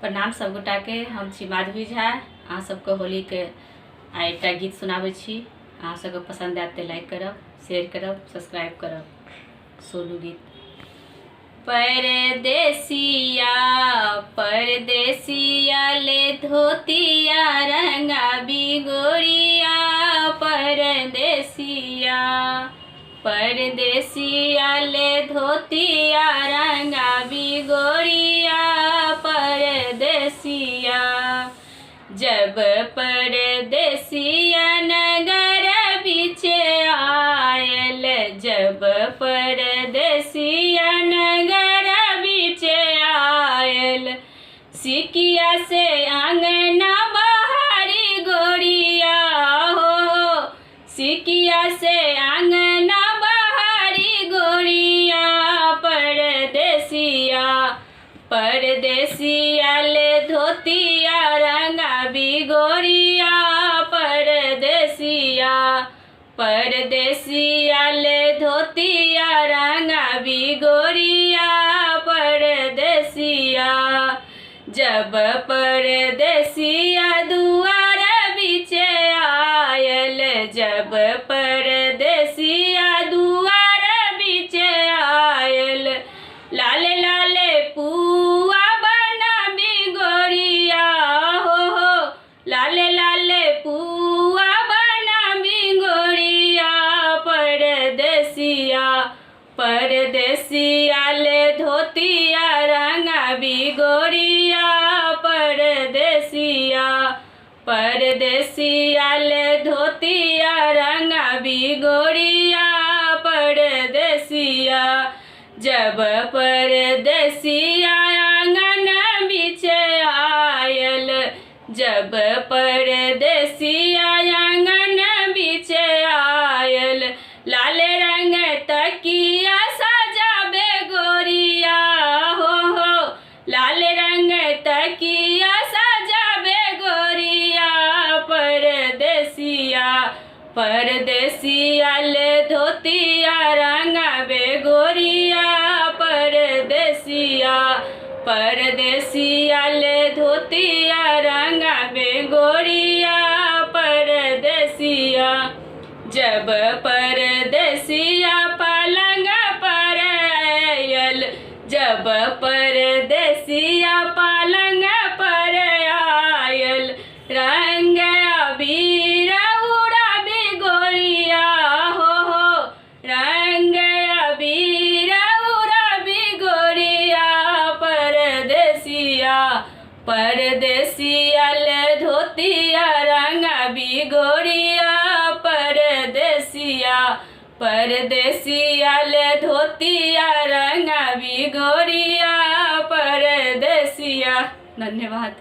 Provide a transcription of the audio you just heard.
प्रणाम सब गोटा के। हम छी माधवी झा। अहाँ सबके होली के एकटा गीत सुनाबै छी। अहाँ सबके पसंद आयत तऽ लाइक करब, शेयर करब, सब्सक्राइब करब। सोनू गीत। परदेसिया परदेसिया ले धोतिया रंगा बिगोरिया। परदेसिया परदेसिया ले धोतिया रंगा बिगोरिया। परदेसिया जब परदेसिया नगर बीचे आयल। जब परदेसिया नगर बीचे आयल। सिकिया से आंगना बहारी गोरिया हो। सिकिया से आंगना बहारी गोरिया। परदेसिया परदेसिया ले धोतिया रंगा बिगोरिया। परदेसिया परदेसिया ले धोतिया रंगा बिगोरिया। परदेसिया जब परदेसिया दुआर बीचे आयल। जब परदेसिया दुआर बीचे आयल। लाले लाले पुआ बना बिगोरिया हो। लाले लाले पुआ बना बिगोरिया। परदेसिया परदेसिया ले धोतिया रंगा बिगोरिया। परदेसिया परदेसिया ले धोतिया रंगा बिगोरिया। परदेसिया जब परदेसिया आंगन बीचे आयल। जब परदेसिया आंगन बीचे आयल। लाल रंग तकिया सजाबे गोरिया हो। लाल रंग तकिया सजाबे गोरिया। परदेसिया परदेसिया ले धोतिया रंगाबे गोरिया। परदेसिया परदेसिया ले धोतिया रंगाबे गोरिया। परदेसिया जब परदेसिया पलंग पर आयल। जब परदेसिया पलंग पर आयल। रंग अबीर उड़ाबे गोरिया हो। रंग अबीर उड़ाबे गोरिया। परदेसिया परदेसिया ले धोतिया रंगा बिगोरिया। परदेसिया परदेसिया ले धोतिया रंगा बिगोरिया। परदेसिया। धन्यवाद।